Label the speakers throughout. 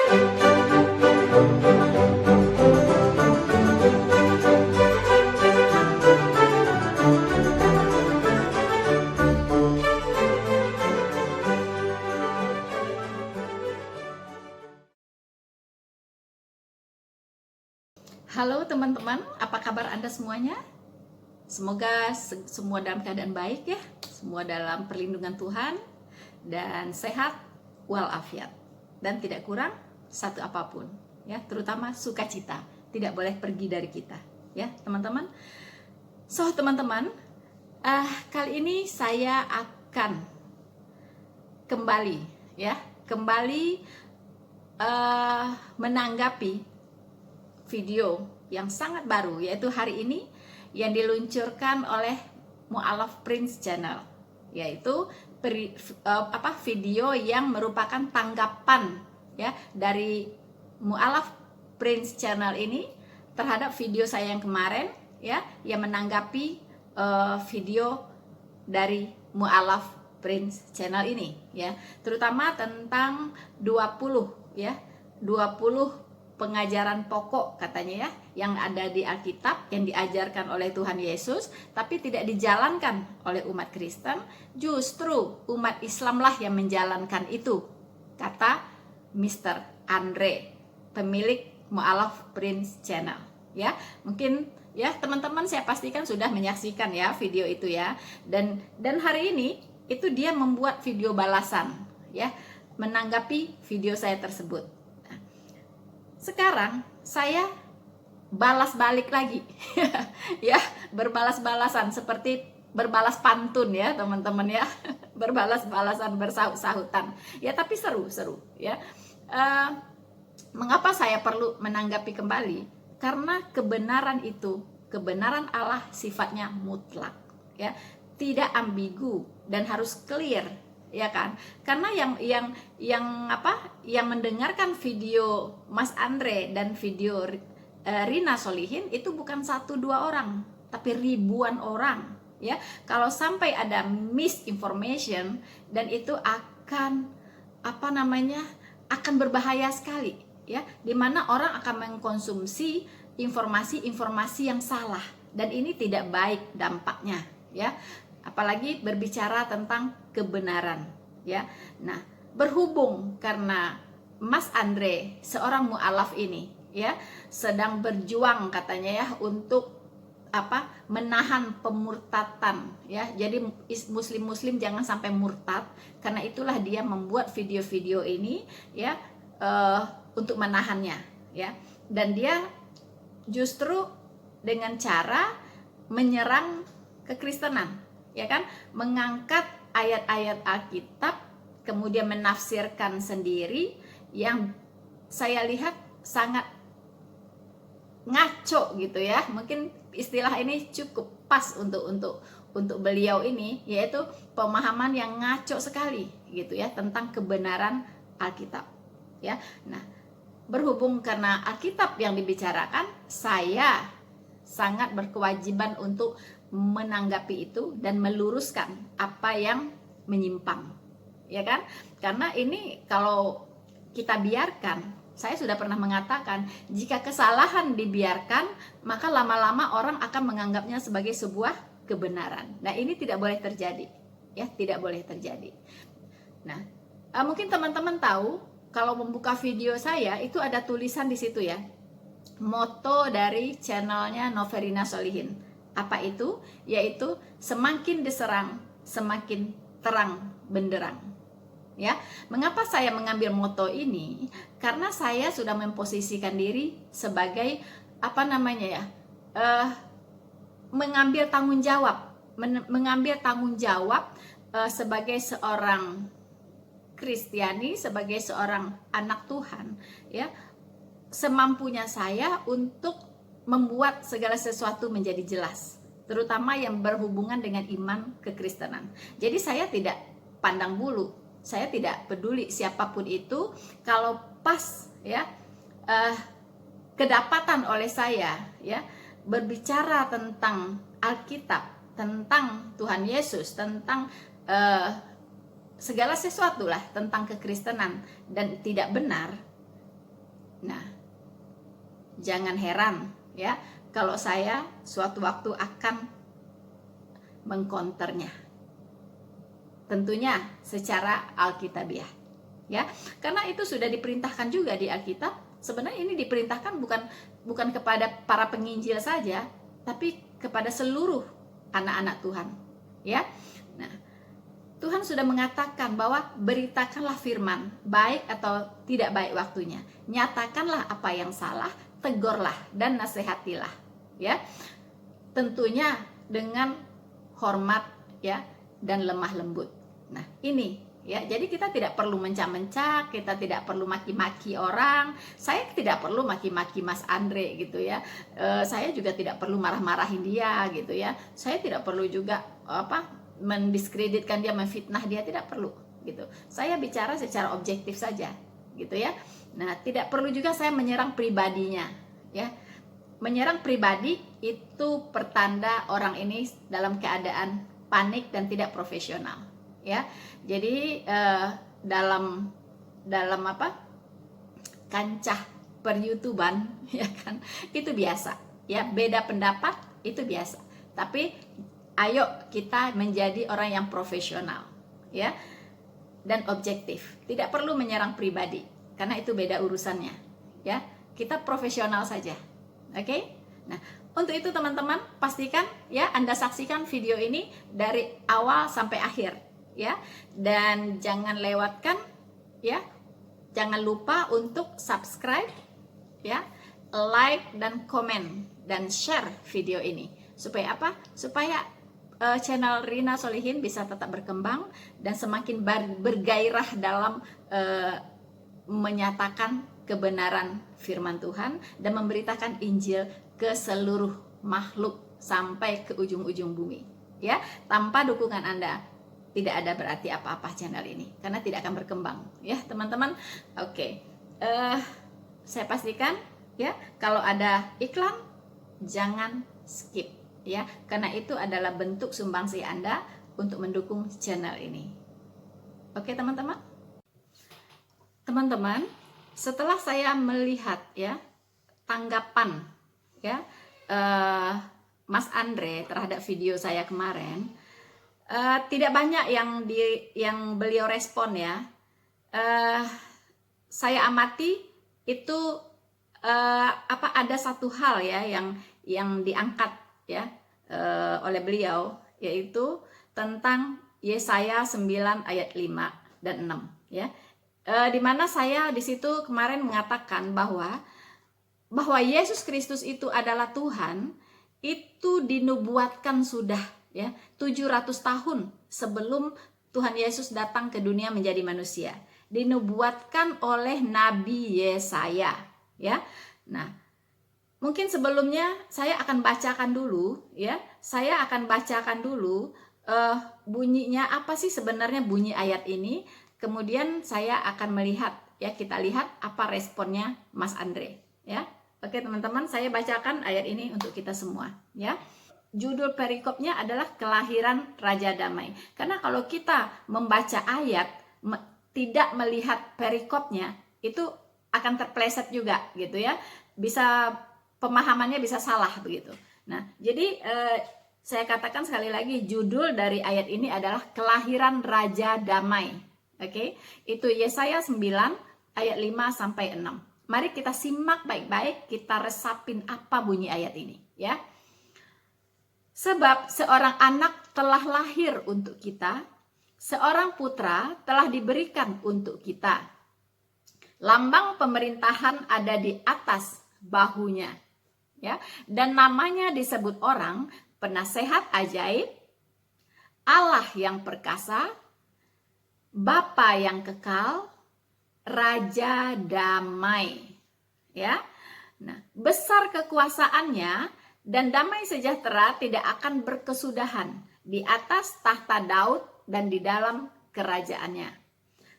Speaker 1: Halo teman-teman, apa kabar Anda semuanya? Semoga semua dalam keadaan baik ya, semua dalam perlindungan Tuhan, dan sehat walafiat, dan tidak kurang satu apapun ya, terutama sukacita tidak boleh pergi dari kita ya teman-teman. So teman-teman, kali ini saya akan kembali menanggapi video yang sangat baru, yaitu hari ini yang diluncurkan oleh Mu'alaf Prince Channel, yaitu video yang merupakan tanggapan ya dari Mu'alaf Prince Channel ini terhadap video saya yang kemarin ya, yang menanggapi video dari Mu'alaf Prince Channel ini ya, terutama tentang 20 pengajaran pokok katanya ya, yang ada di Alkitab, yang diajarkan oleh Tuhan Yesus tapi tidak dijalankan oleh umat Kristen. Justru umat Islamlah yang menjalankan itu, kata Mr. Andre, pemilik Mu'alaf Prince Channel ya. Mungkin ya teman-teman, saya pastikan sudah menyaksikan ya video itu ya, dan hari ini itu dia membuat video balasan ya, menanggapi video saya tersebut. Sekarang saya balas balik lagi ya, berbalas-balasan seperti berbalas pantun ya teman-teman ya, berbalas-balasan, bersahut-sahutan ya, tapi seru-seru ya. Mengapa saya perlu menanggapi kembali? Karena kebenaran itu, kebenaran Allah sifatnya mutlak ya, tidak ambigu dan harus clear ya kan. Karena yang mendengarkan video Mas Andre dan video Rina Solihin itu bukan 1-2 orang, tapi ribuan orang ya. Kalau sampai ada misinformation, dan itu akan akan berbahaya sekali ya, dimana orang akan mengkonsumsi informasi-informasi yang salah, dan ini tidak baik dampaknya ya, apalagi berbicara tentang kebenaran ya. Nah, berhubung karena Mas Andre, seorang mu'alaf ini ya, sedang berjuang katanya ya untuk menahan pemurtatan ya. Jadi muslim jangan sampai murtad, karena itulah dia membuat video-video ini ya, untuk menahannya ya. Dan dia justru dengan cara menyerang kekristenan ya kan, mengangkat ayat-ayat Alkitab kemudian menafsirkan sendiri, yang saya lihat sangat ngaco gitu ya. Mungkin istilah ini cukup pas untuk beliau ini, yaitu pemahaman yang ngaco sekali gitu ya tentang kebenaran Alkitab ya. Nah, berhubung karena Alkitab yang dibicarakan, saya sangat berkewajiban untuk menanggapi itu dan meluruskan apa yang menyimpang ya kan. Karena ini kalau kita biarkan, saya sudah pernah mengatakan, jika kesalahan dibiarkan, maka lama-lama orang akan menganggapnya sebagai sebuah kebenaran. Nah, ini tidak boleh terjadi ya, tidak boleh terjadi. Nah, mungkin teman-teman tahu, kalau membuka video saya itu ada tulisan di situ ya, moto dari channelnya Noverina Solihin. Apa itu? Yaitu semakin diserang, semakin terang benderang. Ya, mengapa saya mengambil moto ini? Karena saya sudah memposisikan diri sebagai mengambil tanggung jawab, sebagai seorang Kristiani, sebagai seorang anak Tuhan ya, semampunya saya untuk membuat segala sesuatu menjadi jelas, terutama yang berhubungan dengan iman kekristenan. Jadi saya tidak pandang bulu, saya tidak peduli siapapun itu. Kalau pas ya kedapatan oleh saya ya berbicara tentang Alkitab, tentang Tuhan Yesus, tentang segala sesuatu lah tentang kekristenan dan tidak benar, Nah, jangan heran ya kalau saya suatu waktu akan mengkonternya. Tentunya secara alkitabiah. Ya, karena itu sudah diperintahkan juga di Alkitab. Sebenarnya ini diperintahkan bukan kepada para penginjil saja, tapi kepada seluruh anak-anak Tuhan. Ya. Nah, Tuhan sudah mengatakan bahwa beritakanlah firman, baik atau tidak baik waktunya. Nyatakanlah apa yang salah, tegurlah dan nasihatilah, ya. Tentunya dengan hormat ya dan lemah lembut. Nah, ini ya, jadi kita tidak perlu mencak-mencak, kita tidak perlu maki-maki orang. Saya tidak perlu maki-maki Mas Andre gitu ya. Saya juga tidak perlu marah-marahin dia gitu ya. Saya tidak perlu juga mendiskreditkan dia, memfitnah dia, tidak perlu gitu. Saya bicara secara objektif saja gitu ya. Nah, tidak perlu juga saya menyerang pribadinya ya. Menyerang pribadi itu pertanda orang ini dalam keadaan panik dan tidak profesional ya. Jadi dalam kancah per YouTubean ya kan, itu biasa ya, beda pendapat itu biasa. Tapi ayo kita menjadi orang yang profesional ya dan objektif. Tidak perlu menyerang pribadi karena itu beda urusannya ya. Kita profesional saja. Oke? Nah, untuk itu teman-teman pastikan ya Anda saksikan video ini dari awal sampai akhir ya. Dan jangan lewatkan ya. Jangan lupa untuk subscribe ya, like dan komen dan share video ini. Supaya apa? Supaya channel Rina Solihin bisa tetap berkembang dan semakin bergairah dalam menyatakan kebenaran firman Tuhan dan memberitakan Injil ke seluruh makhluk sampai ke ujung-ujung bumi ya. Tanpa dukungan Anda tidak ada berarti apa-apa channel ini, karena tidak akan berkembang ya teman-teman. Oke. Saya pastikan ya kalau ada iklan jangan skip ya, karena itu adalah bentuk sumbangsi Anda untuk mendukung channel ini. Oke teman-teman. Teman-teman, setelah saya melihat ya tanggapan ya Mas Andre terhadap video saya kemarin, tidak banyak yang beliau respon ya. Saya amati itu ada satu hal ya yang diangkat ya oleh beliau, yaitu tentang Yesaya 9 ayat 5 dan 6 ya. Di mana saya di situ kemarin mengatakan bahwa Yesus Kristus itu adalah Tuhan, itu dinubuatkan sudah ya 700 tahun sebelum Tuhan Yesus datang ke dunia menjadi manusia. Dinubuatkan oleh Nabi Yesaya ya. Nah, mungkin sebelumnya saya akan bacakan dulu ya. Saya akan bacakan dulu bunyinya apa sih sebenarnya bunyi ayat ini. Kemudian saya akan melihat ya, kita lihat apa responnya Mas Andre ya. Oke teman-teman, saya bacakan ayat ini untuk kita semua ya. Judul perikopnya adalah Kelahiran Raja Damai. Karena kalau kita membaca ayat tidak melihat perikopnya, itu akan terpleset juga gitu ya. Bisa pemahamannya bisa salah begitu. Nah, jadi saya katakan sekali lagi, judul dari ayat ini adalah Kelahiran Raja Damai. Oke, itu Yesaya 9 ayat 5 sampai 6. Mari kita simak baik-baik, kita resapin apa bunyi ayat ini ya. Sebab seorang anak telah lahir untuk kita, seorang putra telah diberikan untuk kita. Lambang pemerintahan ada di atas bahunya ya, dan namanya disebut orang Penasehat Ajaib, Allah yang perkasa, Bapa yang kekal, Raja Damai ya. Nah, besar kekuasaannya dan damai sejahtera tidak akan berkesudahan di atas tahta Daud dan di dalam kerajaannya.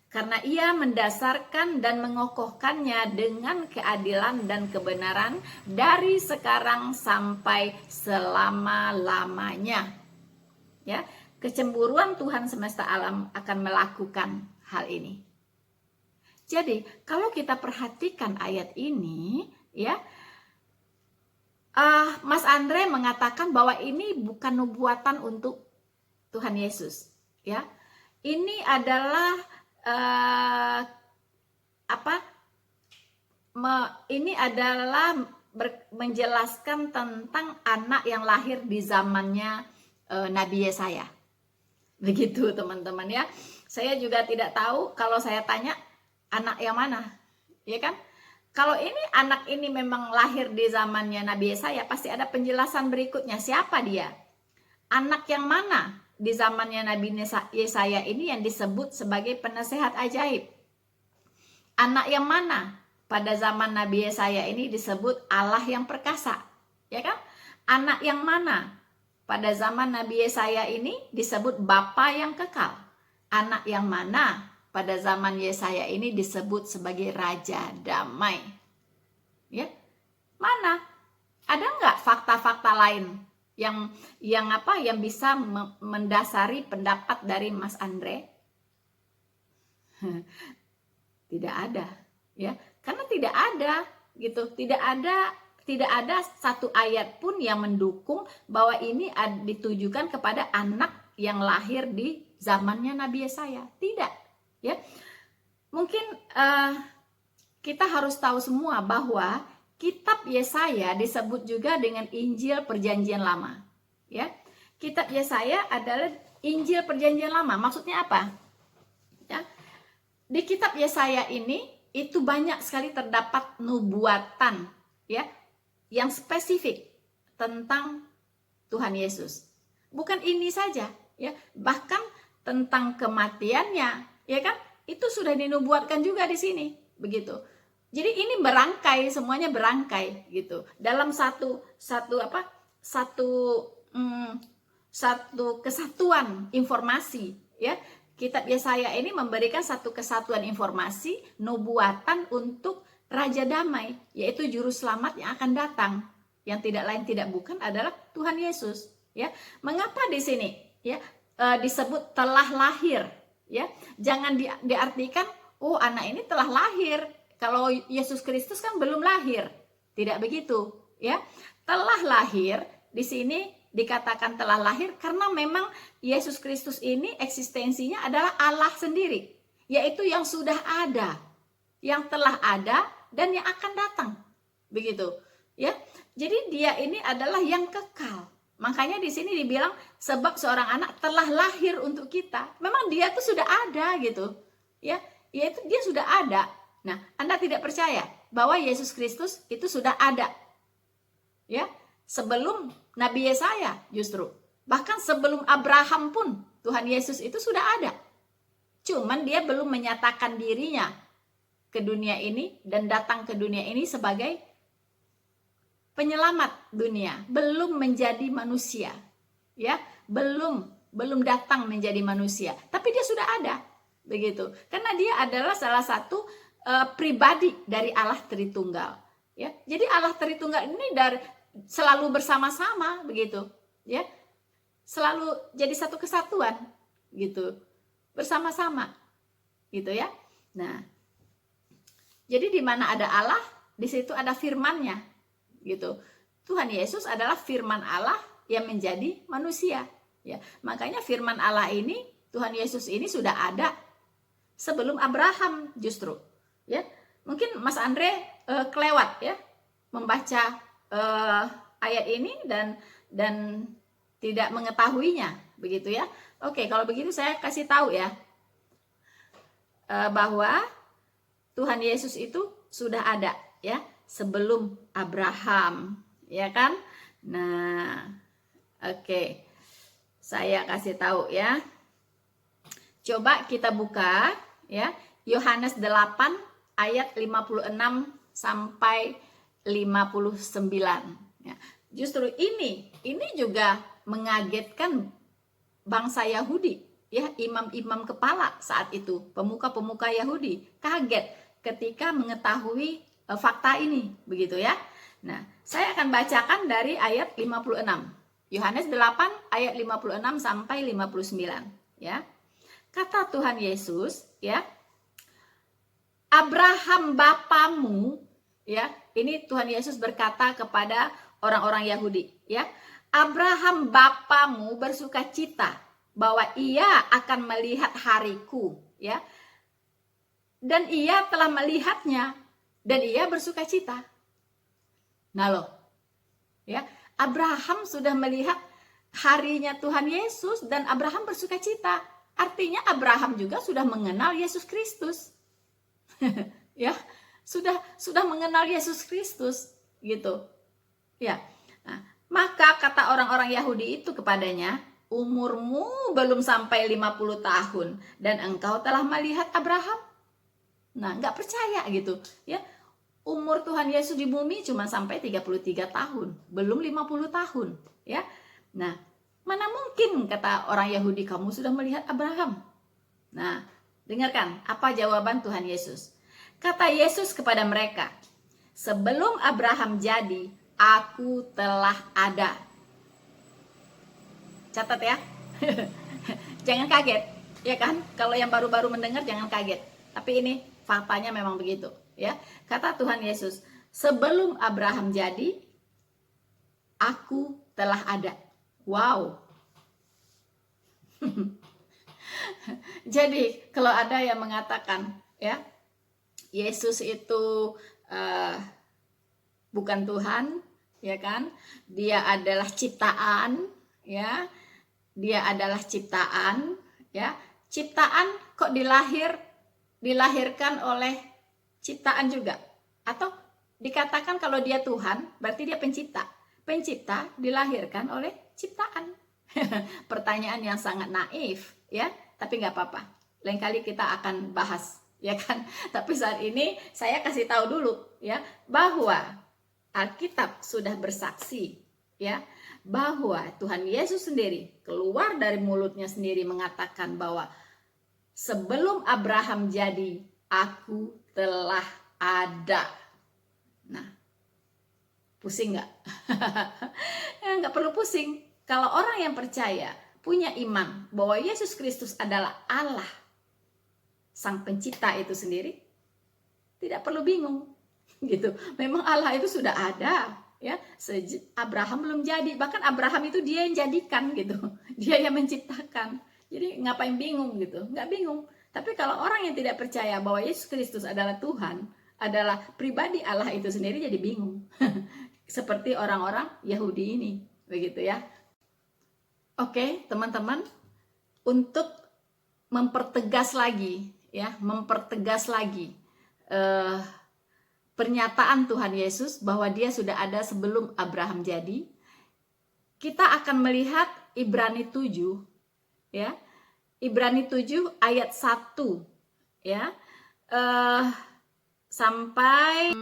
Speaker 1: Karena ia mendasarkan dan mengokohkannya dengan keadilan dan kebenaran dari sekarang sampai selama-lamanya. Ya, kecemburuan Tuhan semesta alam akan melakukan hal ini. Jadi kalau kita perhatikan ayat ini, ya, Mas Andre mengatakan bahwa ini bukan nubuatan untuk Tuhan Yesus, ya. Ini adalah ini adalah menjelaskan tentang anak yang lahir di zamannya Nabi Yesaya. Begitu teman-teman ya. Saya juga tidak tahu kalau saya tanya anak yang mana, ya kan? Kalau ini anak ini memang lahir di zamannya Nabi Yesaya, pasti ada penjelasan berikutnya. Siapa dia? Anak yang mana di zamannya Nabi Yesaya ini yang disebut sebagai penasehat ajaib? Anak yang mana pada zaman Nabi Yesaya ini disebut Allah yang perkasa? Ya kan? Anak yang mana pada zaman Nabi Yesaya ini disebut Bapa yang kekal? Anak yang mana pada zaman Yesaya ini disebut sebagai Raja Damai? Ya, mana? Ada nggak fakta-fakta lain yang bisa mendasari pendapat dari Mas Andre? Tidak ada, ya, karena tidak ada gitu, tidak ada satu ayat pun yang mendukung bahwa ini ditujukan kepada anak yang lahir di zamannya Nabi Yesaya. Tidak, ya. Mungkin kita harus tahu semua bahwa kitab Yesaya disebut juga dengan Injil Perjanjian Lama, ya. Kitab Yesaya adalah Injil Perjanjian Lama. Maksudnya apa? Ya. Di kitab Yesaya ini itu banyak sekali terdapat nubuatan, ya, yang spesifik tentang Tuhan Yesus. Bukan ini saja, ya, bahkan tentang kematiannya, ya kan? Itu sudah dinubuatkan juga di sini, begitu. Jadi ini berangkai, semuanya berangkai gitu. Dalam satu kesatuan informasi, ya. Kitab Yesaya ini memberikan satu kesatuan informasi nubuatan untuk Raja Damai, yaitu juru selamat yang akan datang, yang tidak lain tidak bukan adalah Tuhan Yesus, ya. Mengapa di sini, ya, disebut telah lahir, ya? Jangan diartikan oh anak ini telah lahir, kalau Yesus Kristus kan belum lahir. Tidak begitu, ya. Telah lahir di sini dikatakan telah lahir karena memang Yesus Kristus ini eksistensinya adalah Allah sendiri, yaitu yang sudah ada, yang telah ada dan yang akan datang, begitu, ya. Jadi dia ini adalah yang kekal. Makanya di sini dibilang sebab seorang anak telah lahir untuk kita. Memang dia tuh sudah ada gitu, ya. Yaitu dia sudah ada. Nah, Anda tidak percaya bahwa Yesus Kristus itu sudah ada, ya, sebelum Nabi Yesaya justru. Bahkan sebelum Abraham pun Tuhan Yesus itu sudah ada. Cuman dia belum menyatakan dirinya ke dunia ini dan datang ke dunia ini sebagai penyelamat dunia, belum menjadi manusia, ya, belum datang menjadi manusia, tapi dia sudah ada, begitu. Karena dia adalah salah satu pribadi dari Allah Tritunggal, ya. Jadi Allah Tritunggal ini selalu bersama-sama, begitu, ya, selalu jadi satu kesatuan, gitu, bersama-sama, gitu ya. Nah, jadi di mana ada Allah, di situ ada firman-Nya. Gitu. Tuhan Yesus adalah firman Allah yang menjadi manusia, ya. Makanya firman Allah ini, Tuhan Yesus ini sudah ada sebelum Abraham justru, ya. Mungkin Mas Andre kelewat, ya, membaca ayat ini dan tidak mengetahuinya, begitu ya. Oke, kalau begitu saya kasih tahu ya, bahwa Tuhan Yesus itu sudah ada, ya, sebelum Abraham, ya kan? Nah, oke. Saya kasih tahu ya. Coba kita buka ya, Yohanes 8 ayat 56 sampai 59. Ya. Justru ini juga mengagetkan bangsa Yahudi, ya, imam-imam kepala saat itu, pemuka-pemuka Yahudi kaget ketika mengetahui fakta ini, begitu ya. Nah, saya akan bacakan dari ayat 56. Yohanes 8 ayat 56 sampai 59, ya. Kata Tuhan Yesus, ya. Abraham bapamu, ya, ini Tuhan Yesus berkata kepada orang-orang Yahudi, ya. Abraham bapamu bersukacita bahwa ia akan melihat hariku, ya. Dan ia telah melihatnya dan ia bersukacita. Nah loh, ya, Abraham sudah melihat harinya Tuhan Yesus dan Abraham bersukacita. Artinya Abraham juga sudah mengenal Yesus Kristus. Ya, sudah mengenal Yesus Kristus gitu. Ya. Nah, maka kata orang-orang Yahudi itu kepadanya, umurmu belum sampai 50 tahun dan engkau telah melihat Abraham. Nah, nggak percaya gitu, ya. Umur Tuhan Yesus di bumi cuma sampai 33 tahun, belum 50 tahun, ya. Nah, mana mungkin kata orang Yahudi kamu sudah melihat Abraham? Nah, dengarkan apa jawaban Tuhan Yesus. Kata Yesus kepada mereka, sebelum Abraham jadi, aku telah ada. Catat ya. Jangan kaget, ya kan? Kalau yang baru-baru mendengar jangan kaget. Tapi ini faktanya memang begitu, ya. Kata Tuhan Yesus, sebelum Abraham jadi, aku telah ada. Wow. Jadi kalau ada yang mengatakan, ya, Yesus itu bukan Tuhan, ya kan? Dia adalah ciptaan, ya. Dia adalah ciptaan, ya. Ciptaan kok dilahirkan oleh ciptaan juga? Atau dikatakan kalau dia Tuhan, berarti dia pencipta. Pencipta dilahirkan oleh ciptaan. Pertanyaan yang sangat naif, ya, tapi nggak apa-apa. Lain kali kita akan bahas, ya kan? Tapi saat ini saya kasih tahu dulu, ya, bahwa Alkitab sudah bersaksi, ya, bahwa Tuhan Yesus sendiri keluar dari mulutnya sendiri mengatakan bahwa sebelum Abraham jadi, aku telah ada. Nah, pusing nggak? Nggak perlu pusing. Kalau orang yang percaya, punya iman bahwa Yesus Kristus adalah Allah, Sang Pencipta itu sendiri, tidak perlu bingung, gitu. Memang Allah itu sudah ada, ya. Abraham belum jadi, bahkan Abraham itu dia yang jadikan, gitu. Dia yang menciptakan. Jadi ngapain bingung, gitu? Nggak bingung. Tapi kalau orang yang tidak percaya bahwa Yesus Kristus adalah Tuhan, adalah pribadi Allah itu sendiri, jadi bingung. Seperti orang-orang Yahudi ini, begitu ya. Oke, teman-teman, untuk mempertegas lagi, ya, pernyataan Tuhan Yesus bahwa dia sudah ada sebelum Abraham jadi, kita akan melihat Ibrani 7, ya. Ibrani 7 ayat 1, ya. Sampai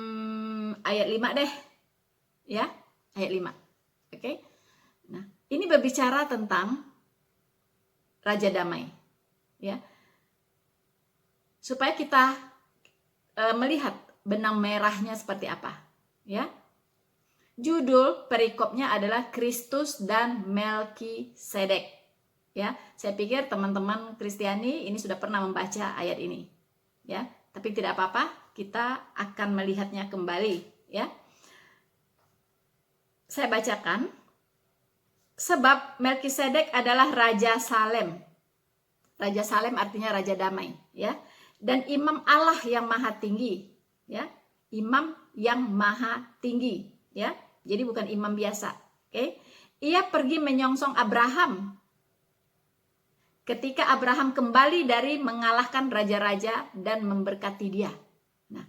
Speaker 1: ayat 5 deh. Ya, ayat 5. Oke. Nah, ini berbicara tentang Raja Damai, ya. Supaya kita melihat benang merahnya seperti apa, ya. Judul perikopnya adalah Kristus dan Melkisedek, ya. Saya pikir teman-teman Kristiani ini sudah pernah membaca ayat ini, ya. Tapi tidak apa-apa, kita akan melihatnya kembali, ya. Saya bacakan. Sebab Melkisedek adalah Raja Salem. Raja Salem artinya Raja Damai, ya. Dan imam Allah yang maha tinggi, ya. Imam yang maha tinggi, ya. Jadi bukan imam biasa, oke. Ia pergi menyongsong Abraham ketika Abraham kembali dari mengalahkan raja-raja dan memberkati dia. Nah,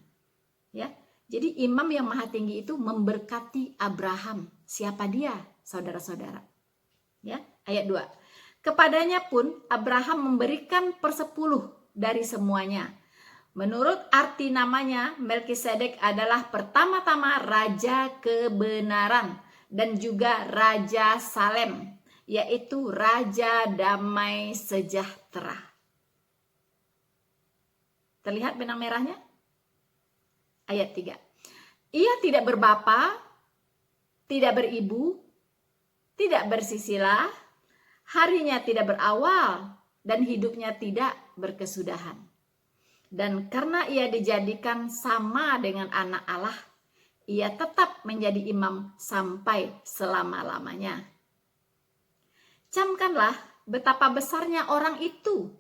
Speaker 1: ya. Jadi imam yang maha tinggi itu memberkati Abraham. Siapa dia, saudara-saudara? Ya, ayat 2. Kepadanya pun Abraham memberikan 1/10 dari semuanya. Menurut arti namanya, Melkisedek adalah pertama-tama Raja Kebenaran dan juga Raja Salem, yaitu Raja Damai Sejahtera. Terlihat benang merahnya? Ayat 3. Ia tidak berbapa, tidak beribu, tidak bersisilah, harinya tidak berawal, dan hidupnya tidak berkesudahan. Dan karena ia dijadikan sama dengan anak Allah, ia tetap menjadi imam sampai selama-lamanya. Camkanlah betapa besarnya orang itu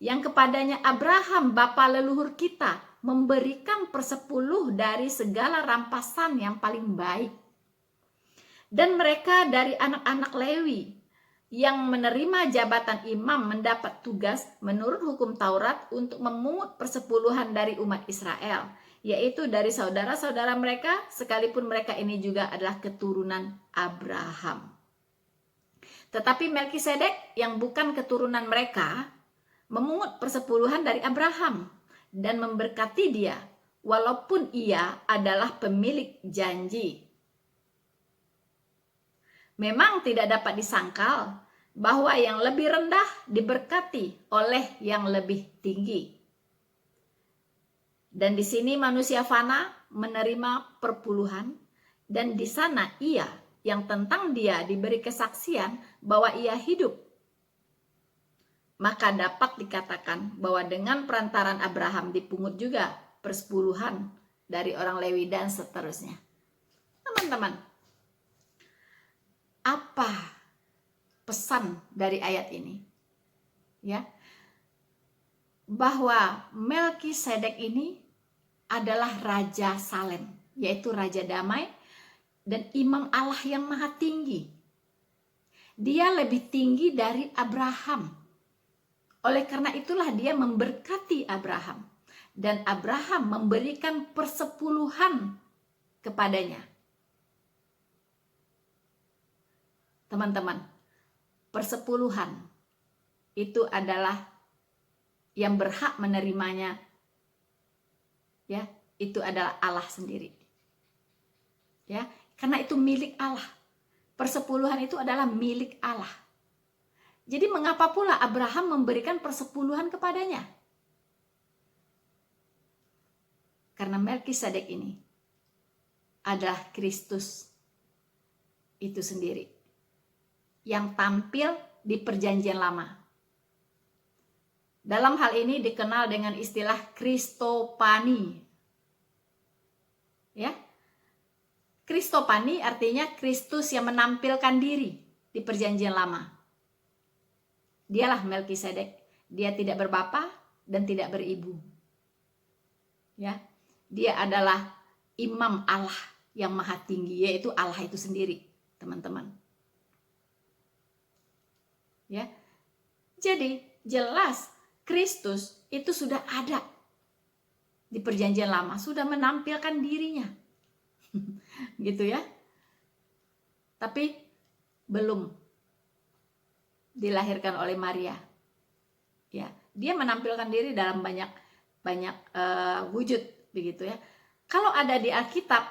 Speaker 1: yang kepadanya Abraham bapa leluhur kita memberikan 10% dari segala rampasan yang paling baik. Dan mereka dari anak-anak Lewi yang menerima jabatan imam mendapat tugas menurut hukum Taurat untuk memungut 10% dari umat Israel, yaitu dari saudara-saudara mereka, sekalipun mereka ini juga adalah keturunan Abraham. Tetapi Melkisedek yang bukan keturunan mereka memungut 10% dari Abraham dan memberkati dia, walaupun ia adalah pemilik janji. Memang tidak dapat disangkal bahwa yang lebih rendah diberkati oleh yang lebih tinggi. Dan di sini manusia fana menerima perpuluhan, dan di sana ia yang tentang dia diberi kesaksian bahwa ia hidup. Maka dapat dikatakan bahwa dengan perantaran Abraham dipungut juga 10% dari orang Lewi dan seterusnya. Teman-teman, apa pesan dari ayat ini? Ya, bahwa Melkisedek ini adalah Raja Salem, yaitu Raja Damai dan Imam Allah yang Maha Tinggi. Dia lebih tinggi dari Abraham. Oleh karena itulah dia memberkati Abraham, dan Abraham memberikan 10% kepadanya. Teman-teman, 10% itu adalah yang berhak menerimanya, ya, itu adalah Allah sendiri. Ya, karena itu milik Allah. 10% itu adalah milik Allah. Jadi mengapa pula Abraham memberikan 10% kepadanya? Karena Melkisedek ini adalah Kristus itu sendiri yang tampil di perjanjian lama. Dalam hal ini dikenal dengan istilah Kristopani. Ya. Kristopani artinya Kristus yang menampilkan diri di perjanjian lama. Dialah Melkisedek. Dia tidak berbapa dan tidak beribu. Ya. Dia adalah imam Allah yang Maha Tinggi, yaitu Allah itu sendiri, teman-teman. Ya. Jadi jelas Kristus itu sudah ada di perjanjian lama, sudah menampilkan dirinya. Gitu ya. Tapi belum dilahirkan oleh Maria. Ya, dia menampilkan diri dalam banyak wujud begitu ya. Kalau ada di Alkitab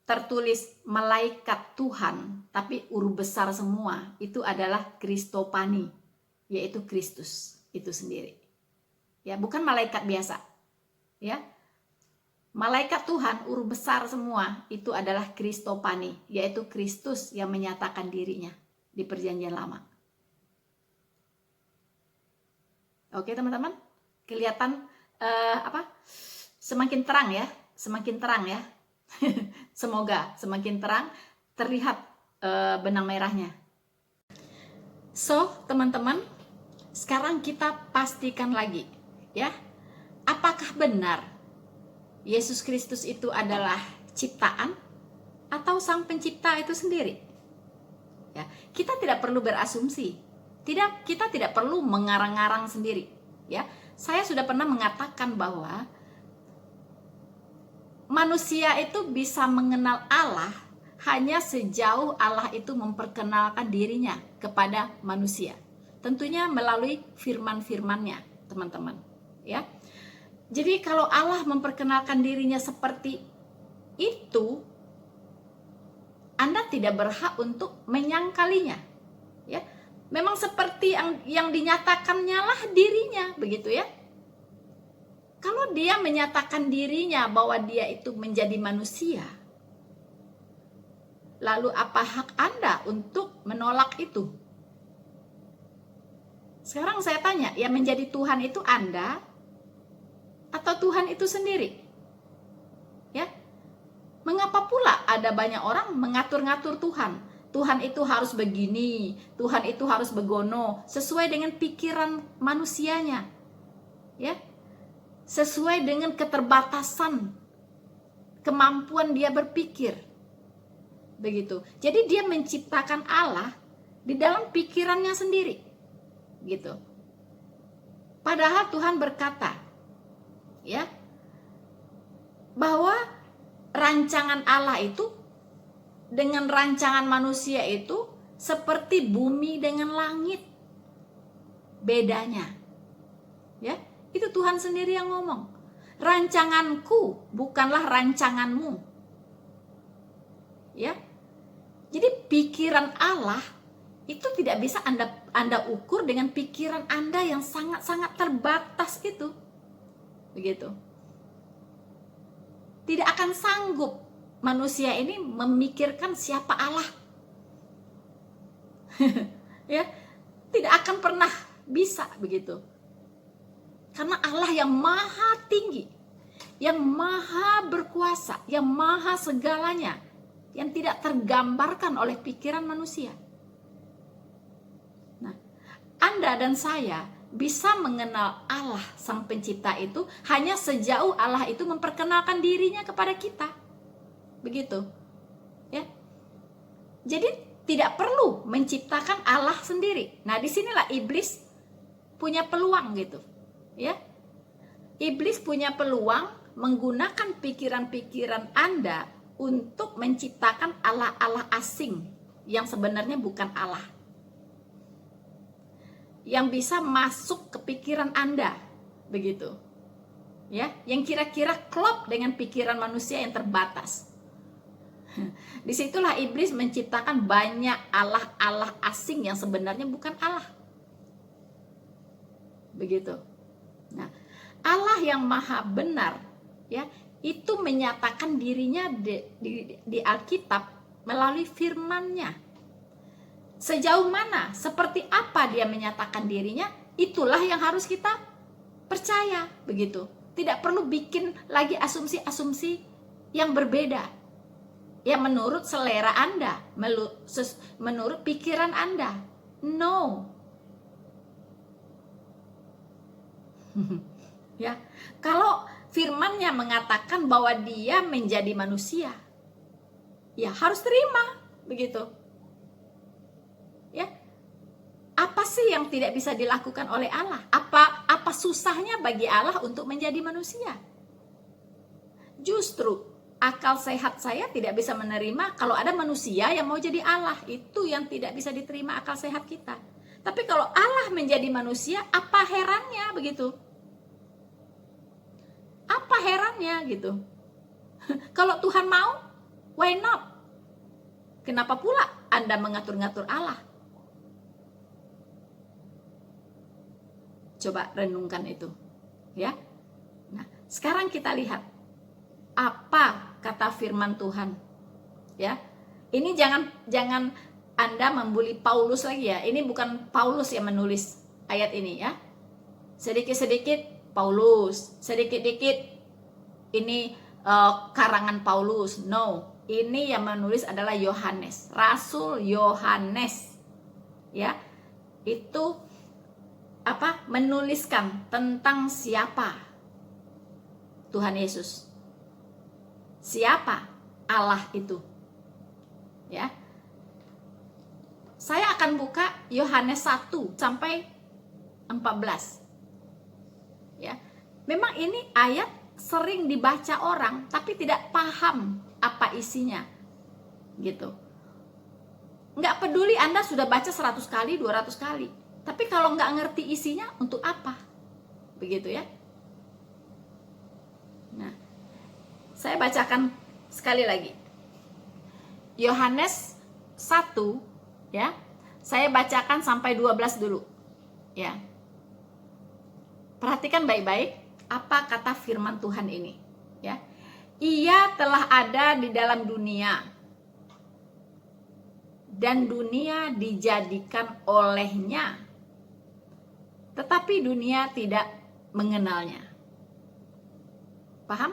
Speaker 1: tertulis malaikat Tuhan, tapi huruf besar semua, itu adalah Kristopani, yaitu Kristus itu sendiri. Ya, bukan malaikat biasa. Ya. Malaikat Tuhan huruf besar semua, itu adalah Kristopani, yaitu Kristus yang menyatakan dirinya di perjanjian lama. Oke, teman-teman? Kelihatan semakin terang ya, semakin terang ya. Semoga semakin terang terlihat benang merahnya. So, teman-teman, sekarang kita pastikan lagi ya, apakah benar Yesus Kristus itu adalah ciptaan atau Sang Pencipta itu sendiri? Ya, kita tidak perlu berasumsi. Kita tidak perlu mengarang-arang sendiri, ya. Saya sudah pernah mengatakan bahwa manusia itu bisa mengenal Allah hanya sejauh Allah itu memperkenalkan dirinya kepada manusia. Tentunya melalui firman-firmannya, teman-teman. Ya. Jadi kalau Allah memperkenalkan dirinya seperti itu, Anda tidak berhak untuk menyangkalinya. Ya. Memang seperti yang dinyatakannya lah dirinya, begitu ya. Kalau dia menyatakan dirinya bahwa dia itu menjadi manusia, lalu apa hak Anda untuk menolak itu? Sekarang saya tanya, yang menjadi Tuhan itu Anda atau Tuhan itu sendiri? Ya. Mengapa pula ada banyak orang mengatur-ngatur Tuhan? Tuhan itu harus begini, Tuhan itu harus begono, sesuai dengan pikiran manusianya. Ya. Sesuai dengan keterbatasan kemampuan dia berpikir. Begitu. Jadi dia menciptakan Allah di dalam pikirannya sendiri. Gitu. Padahal Tuhan berkata, ya, bahwa rancangan Allah itu dengan rancangan manusia itu seperti bumi dengan langit. Bedanya. Ya, itu Tuhan sendiri yang ngomong. Rancanganku bukanlah rancanganmu. Ya. Jadi pikiran Allah itu tidak bisa Anda ukur dengan pikiran Anda yang sangat-sangat terbatas itu. Begitu. Tidak akan sanggup manusia ini memikirkan siapa Allah. Ya, tidak akan pernah bisa begitu. Karena Allah yang maha tinggi, yang maha berkuasa, yang maha segalanya, yang tidak tergambarkan oleh pikiran manusia. Nah, Anda dan saya bisa mengenal Allah sang pencipta itu hanya sejauh Allah itu memperkenalkan dirinya kepada kita. Begitu. Ya. Jadi tidak perlu menciptakan Allah sendiri. Nah, disinilah iblis punya peluang gitu. Ya. Iblis punya peluang menggunakan pikiran-pikiran Anda untuk menciptakan Allah-Allah asing yang sebenarnya bukan Allah. Yang bisa masuk ke pikiran Anda, begitu. Ya, yang kira-kira klop dengan pikiran manusia yang terbatas. Disitulah iblis menciptakan banyak Allah-Allah asing yang sebenarnya bukan Allah. Begitu. Nah, Allah yang maha benar, ya, itu menyatakan dirinya di Alkitab melalui firman-Nya. Sejauh mana, seperti apa dia menyatakan dirinya, itulah yang harus kita percaya, begitu. Tidak perlu bikin lagi asumsi-asumsi yang berbeda, yang menurut selera Anda, menurut pikiran Anda. No. Ya, kalau firman-Nya mengatakan bahwa dia menjadi manusia, ya harus terima, begitu. Ya, apa sih yang tidak bisa dilakukan oleh Allah? Apa susahnya bagi Allah untuk menjadi manusia? Justru akal sehat saya tidak bisa menerima kalau ada manusia yang mau jadi Allah. Itu yang tidak bisa diterima akal sehat kita. Tapi kalau Allah menjadi manusia, apa herannya, begitu? Apa herannya gitu? Kalau Tuhan mau, why not? Kenapa pula Anda mengatur-ngatur Allah? Coba renungkan itu, ya. Nah, sekarang kita lihat apa kata firman Tuhan, ya. Ini jangan Anda membuli Paulus lagi ya. Ini bukan Paulus yang menulis ayat ini ya. Sedikit-sedikit Paulus, sedikit-dikit ini karangan Paulus. No, ini yang menulis adalah Yohanes, Rasul Yohanes. Ya, itu menuliskan tentang siapa Tuhan Yesus. Siapa Allah itu. Ya. Saya akan buka Yohanes 1 sampai 14. Ya, memang ini ayat sering dibaca orang, tapi tidak paham apa isinya, gitu. Nggak peduli Anda sudah baca 100 kali, 200 kali, tapi kalau nggak ngerti isinya, untuk apa? Begitu ya. Nah, saya bacakan sekali lagi. Yohanes 1, ya. Saya bacakan sampai 12 dulu, ya. Perhatikan baik-baik apa kata firman Tuhan ini, ya. Ia telah ada di dalam dunia dan dunia dijadikan olehnya, tetapi dunia tidak mengenalnya. Paham?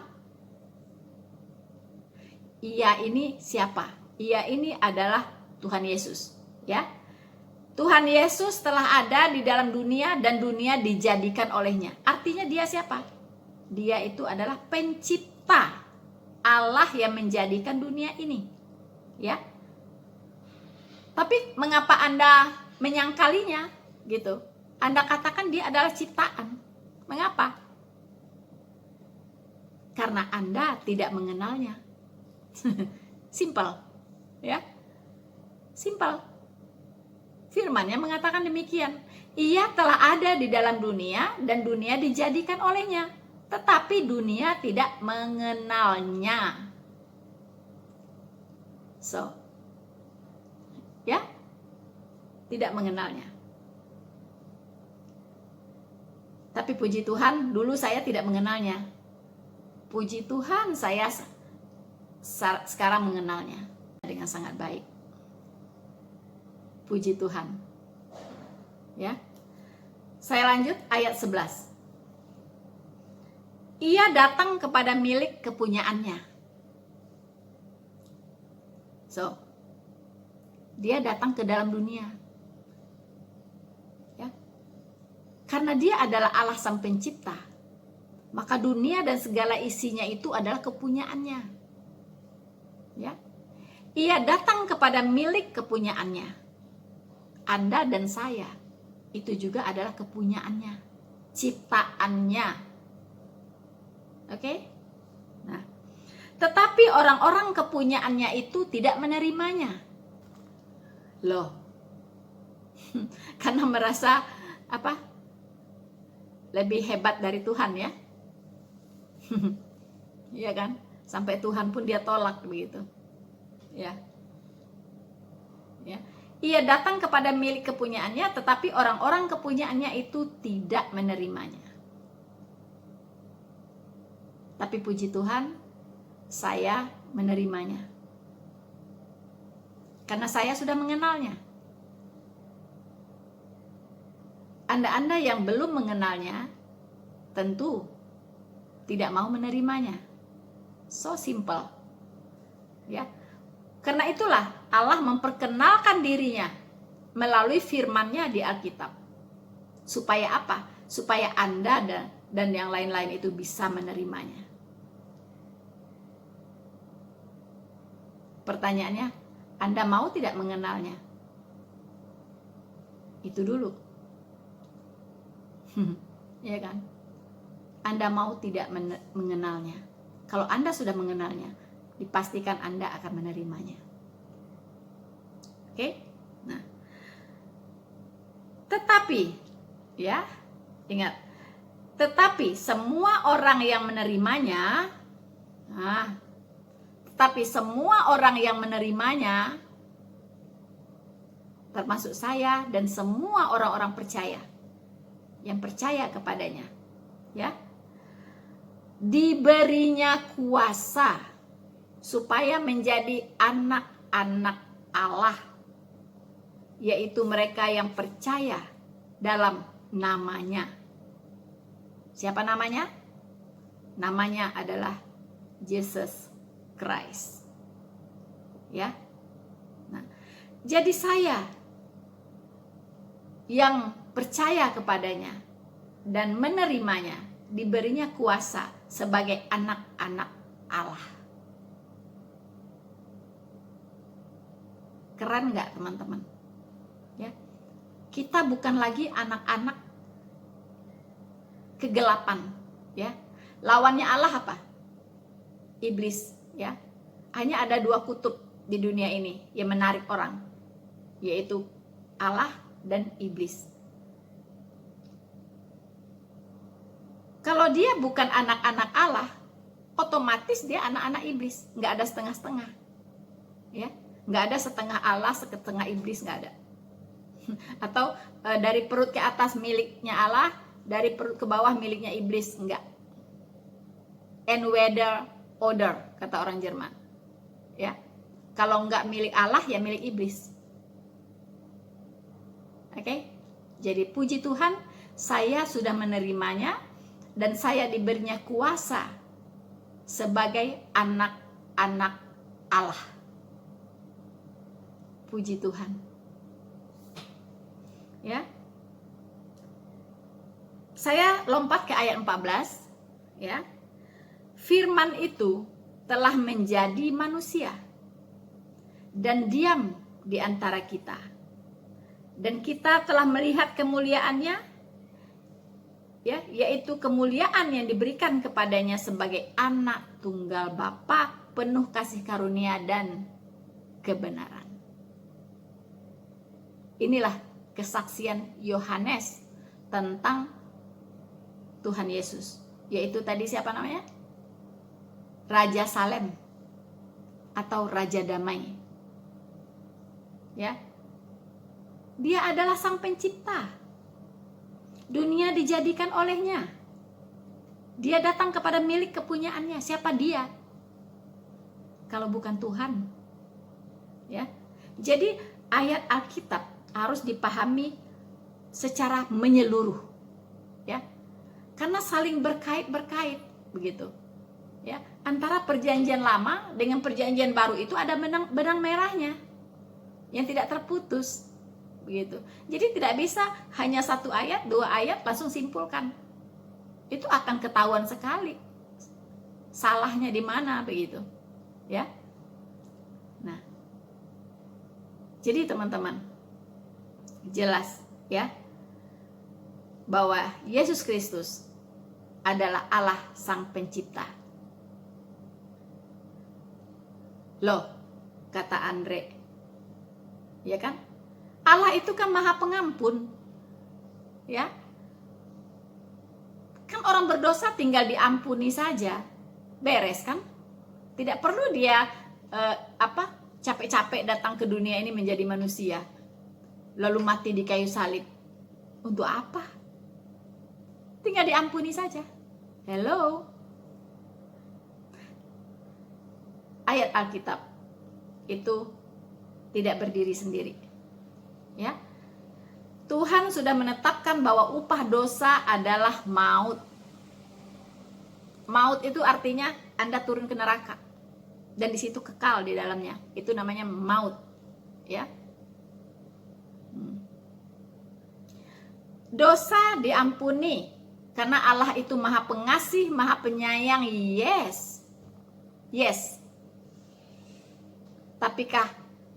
Speaker 1: Ia ini siapa? Ia ini adalah Tuhan Yesus, ya. Tuhan Yesus telah ada di dalam dunia dan dunia dijadikan olehnya. Artinya dia siapa? Dia itu adalah pencipta, Allah yang menjadikan dunia ini, ya. Tapi mengapa Anda menyangkalinya gitu? Anda katakan dia adalah ciptaan. Mengapa? Karena Anda tidak mengenalnya. Simple, ya. Simple. Firman-Nya mengatakan demikian. Ia telah ada di dalam dunia dan dunia dijadikan olehnya, tetapi dunia tidak mengenalnya. So, ya, tidak mengenalnya. Tapi puji Tuhan, dulu saya tidak mengenalnya. Puji Tuhan, saya sekarang mengenalnya dengan sangat baik. Puji Tuhan. Ya. Saya lanjut ayat 11. Ia datang kepada milik kepunyaannya. So, dia datang ke dalam dunia. Ya. Karena dia adalah Allah Sang Pencipta, maka dunia dan segala isinya itu adalah kepunyaannya. Ya. Ia datang kepada milik kepunyaannya. Anda dan saya itu juga adalah kepunyaannya, ciptaannya. Oke? Nah, tetapi orang-orang kepunyaannya itu tidak menerimanya. Loh. Karena merasa apa? Lebih hebat dari Tuhan, ya. Iya kan? Sampai Tuhan pun dia tolak begitu. Ya. Ya. Ia datang kepada milik kepunyaannya, tetapi orang-orang kepunyaannya itu tidak menerimanya. Tapi puji Tuhan, saya menerimanya. Karena saya sudah mengenalnya. Anda-anda yang belum mengenalnya, tentu tidak mau menerimanya. So simple. Ya. Karena itulah Allah memperkenalkan dirinya melalui firman-Nya di Alkitab. Supaya apa? Supaya Anda dan yang lain-lain itu bisa menerimanya. Pertanyaannya, Anda mau tidak mengenalnya? Itu dulu. Ya kan? Anda mau tidak mengenalnya? Kalau Anda sudah mengenalnya, dipastikan Anda akan menerimanya. Oke? Nah. Tetapi, ya, ingat, tetapi semua orang yang menerimanya, tetapi semua orang yang menerimanya, termasuk saya dan semua orang-orang percaya, yang percaya kepadanya, ya, diberinya kuasa supaya menjadi anak-anak Allah, yaitu mereka yang percaya dalam namanya. Siapa namanya? Namanya adalah Jesus Christ. Ya. Nah, jadi saya yang percaya kepadanya dan menerimanya, diberinya kuasa sebagai anak-anak Allah. Keren nggak, teman-teman? Ya, kita bukan lagi anak-anak kegelapan, ya. Lawannya Allah apa? Iblis, ya. Hanya ada dua kutub di dunia ini yang menarik orang, yaitu Allah dan iblis. Kalau dia bukan anak-anak Allah, otomatis dia anak-anak iblis. Nggak ada setengah-setengah, ya. Nggak ada setengah Allah, setengah iblis, nggak ada. Atau dari perut ke atas miliknya Allah, dari perut ke bawah miliknya iblis, enggak. And whether order, kata orang Jerman. Ya. Kalau enggak milik Allah, ya milik iblis. Oke? Jadi puji Tuhan, saya sudah menerimanya dan saya diberinya kuasa sebagai anak-anak Allah. Puji Tuhan. Ya. Saya lompat ke ayat 14, ya. Firman itu telah menjadi manusia dan diam di antara kita. Dan kita telah melihat kemuliaannya, ya, yaitu kemuliaan yang diberikan kepadanya sebagai anak tunggal Bapa, penuh kasih karunia dan kebenaran. Inilah kesaksian Yohanes tentang Tuhan Yesus, yaitu tadi siapa namanya? Raja Salem atau Raja Damai. Ya. Dia adalah sang pencipta. Dunia dijadikan olehnya. Dia datang kepada milik kepunyaannya. Siapa dia? Kalau bukan Tuhan. Ya. Jadi ayat Alkitab harus dipahami secara menyeluruh. Ya. Karena saling berkait begitu. Ya, antara perjanjian lama dengan perjanjian baru itu ada benang merahnya yang tidak terputus begitu. Jadi tidak bisa hanya 1 ayat, 2 ayat langsung simpulkan. Itu akan ketahuan sekali salahnya di mana begitu. Ya. Nah. Jadi teman-teman, jelas ya bahwa Yesus Kristus adalah Allah sang pencipta. Loh, kata Andre, ya kan? Allah itu kan maha pengampun, ya. Kan orang berdosa tinggal diampuni saja, beres kan? Tidak perlu dia capek-capek datang ke dunia ini menjadi manusia, lalu mati di kayu salib. Untuk apa? Tinggal diampuni saja. Hello. Ayat Alkitab itu tidak berdiri sendiri. Ya. Tuhan sudah menetapkan bahwa upah dosa adalah maut. Maut itu artinya Anda turun ke neraka dan di situ kekal di dalamnya. Itu namanya maut. Ya. Dosa diampuni karena Allah itu maha pengasih, maha penyayang. Yes. Yes.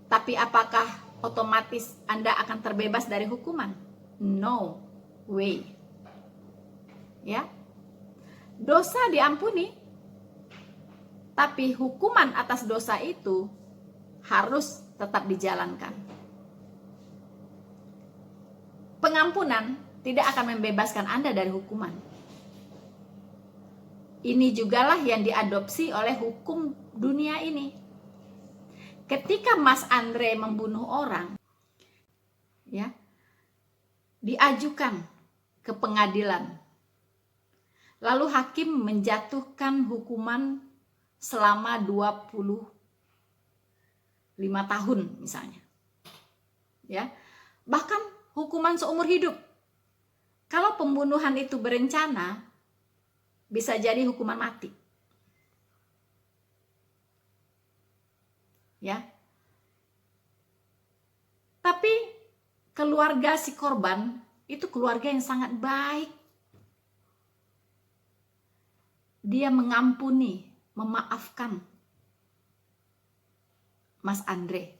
Speaker 1: Tapi apakah otomatis Anda akan terbebas dari hukuman? No way. Ya. Dosa diampuni, tapi hukuman atas dosa itu harus tetap dijalankan. Pengampunan tidak akan membebaskan Anda dari hukuman. Ini jugalah yang diadopsi oleh hukum dunia ini. Ketika Mas Andre membunuh orang, ya, diajukan ke pengadilan, lalu hakim menjatuhkan hukuman selama 25 tahun misalnya, ya, bahkan hukuman seumur hidup. Kalau pembunuhan itu berencana, bisa jadi hukuman mati. Ya. Tapi keluarga si korban itu keluarga yang sangat baik. Dia mengampuni, memaafkan Mas Andre.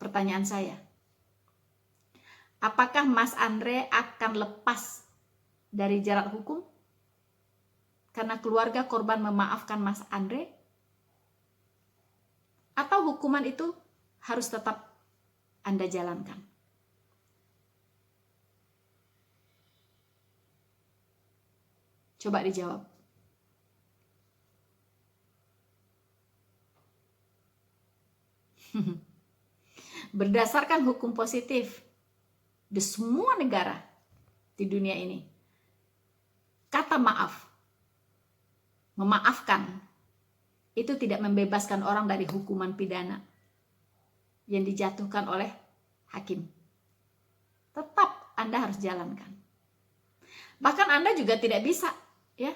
Speaker 1: Pertanyaan saya, apakah Mas Andre akan lepas dari jerat hukum? Karena keluarga korban memaafkan Mas Andre? Atau hukuman itu harus tetap Anda jalankan? Coba dijawab. Berdasarkan hukum positif di semua negara di dunia ini, kata maaf, memaafkan, itu tidak membebaskan orang dari hukuman pidana yang dijatuhkan oleh hakim. Tetap Anda harus jalankan. Bahkan Anda juga tidak bisa ya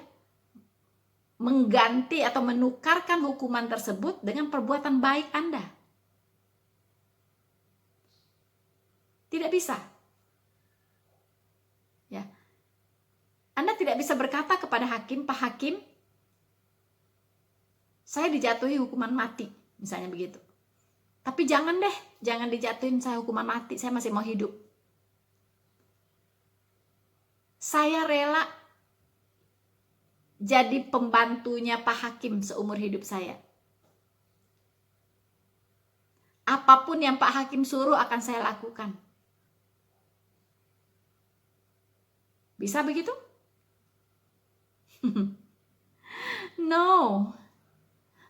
Speaker 1: mengganti atau menukarkan hukuman tersebut dengan perbuatan baik Anda. Tidak bisa. Ya. Anda tidak bisa berkata kepada hakim, "Pak Hakim, saya dijatuhi hukuman mati," misalnya begitu. "Tapi jangan deh, jangan dijatuhin saya hukuman mati, saya masih mau hidup. Saya rela jadi pembantunya Pak Hakim seumur hidup saya. Apapun yang Pak Hakim suruh akan saya lakukan." Bisa begitu? No.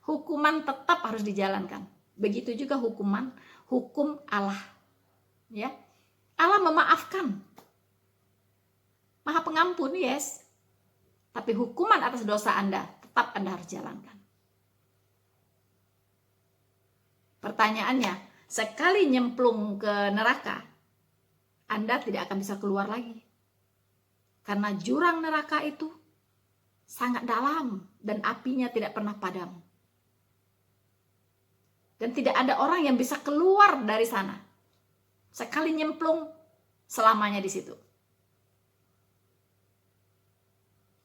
Speaker 1: Hukuman tetap harus dijalankan. Begitu juga hukum Allah. Ya. Allah memaafkan. Maha pengampun, yes. Tapi hukuman atas dosa Anda tetap Anda harus jalankan. Pertanyaannya, sekali nyemplung ke neraka, Anda tidak akan bisa keluar lagi. Karena jurang neraka itu sangat dalam dan apinya tidak pernah padam. Dan tidak ada orang yang bisa keluar dari sana. Sekali nyemplung, selamanya di situ.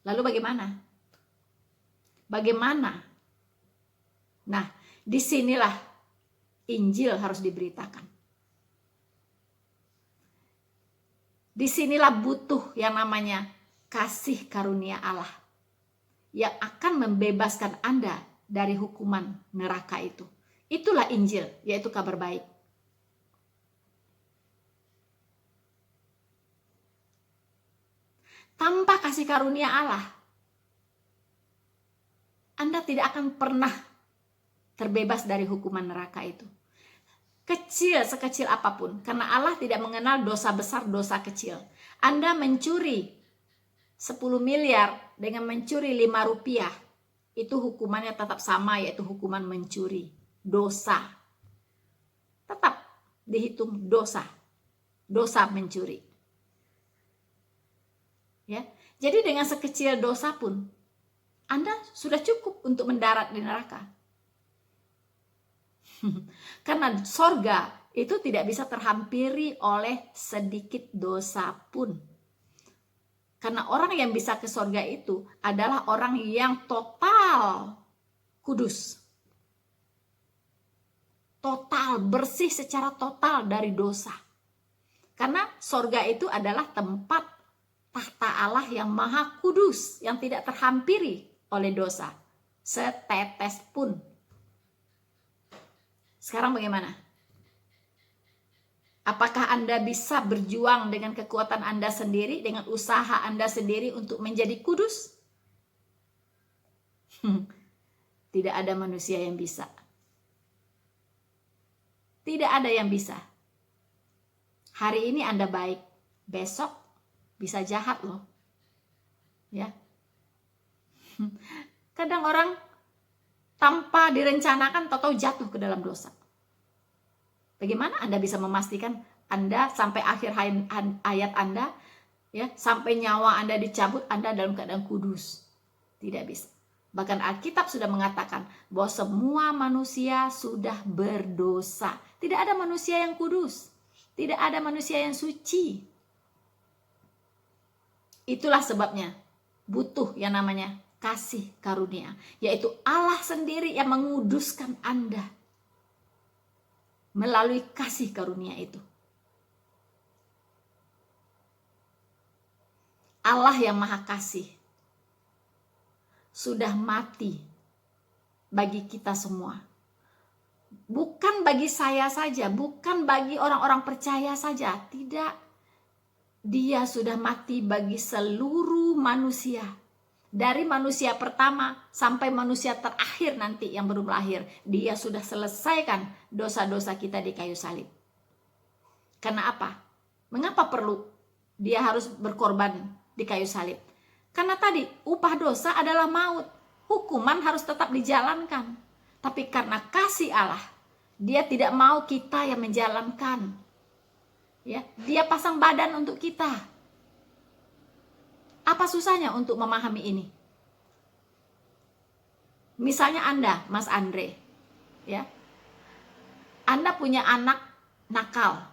Speaker 1: Lalu bagaimana? Bagaimana? Nah, disinilah Injil harus diberitakan. Disinilah butuh yang namanya kasih karunia Allah yang akan membebaskan Anda dari hukuman neraka itu. Itulah Injil, yaitu kabar baik. Tanpa kasih karunia Allah, Anda tidak akan pernah terbebas dari hukuman neraka itu. Kecil sekecil apapun, karena Allah tidak mengenal dosa besar, dosa kecil. Anda mencuri 10 miliar dengan mencuri 5 rupiah, itu hukumannya tetap sama, yaitu hukuman mencuri. Dosa. Tetap dihitung dosa. Dosa mencuri. Ya. Jadi dengan sekecil dosa pun, Anda sudah cukup untuk mendarat di neraka. Karena sorga itu tidak bisa terhampiri oleh sedikit dosa pun. Karena orang yang bisa ke sorga itu adalah orang yang total kudus. Total, bersih secara total dari dosa. Karena sorga itu adalah tempat tahta Allah yang maha kudus, yang tidak terhampiri oleh dosa. Setetes pun. Sekarang bagaimana? Apakah Anda bisa berjuang dengan kekuatan Anda sendiri, dengan usaha Anda sendiri untuk menjadi kudus? Tidak ada manusia yang bisa. Tidak ada yang bisa. Hari ini Anda baik, besok bisa jahat loh. Ya. Kadang orang tanpa direncanakan tahu-tahu jatuh ke dalam dosa. Bagaimana Anda bisa memastikan Anda sampai akhir hayat Anda, ya, sampai nyawa Anda dicabut, Anda dalam keadaan kudus? Tidak bisa. Bahkan Alkitab sudah mengatakan bahwa semua manusia sudah berdosa. Tidak ada manusia yang kudus. Tidak ada manusia yang suci. Itulah sebabnya butuh yang namanya kasih karunia, yaitu Allah sendiri yang menguduskan Anda melalui kasih karunia itu. Allah yang maha kasih sudah mati bagi kita semua. Bukan bagi saya saja, bukan bagi orang-orang percaya saja, tidak. Dia sudah mati bagi seluruh manusia. Dari manusia pertama sampai manusia terakhir nanti yang belum lahir, dia sudah selesaikan dosa-dosa kita di kayu salib. Karena apa? Mengapa perlu dia harus berkorban di kayu salib? Karena tadi upah dosa adalah maut. Hukuman harus tetap dijalankan. Tapi karena kasih Allah, dia tidak mau kita yang menjalankan. Ya, dia pasang badan untuk kita. Apa susahnya untuk memahami ini? Misalnya Anda, Mas Andre, ya, Anda punya anak nakal,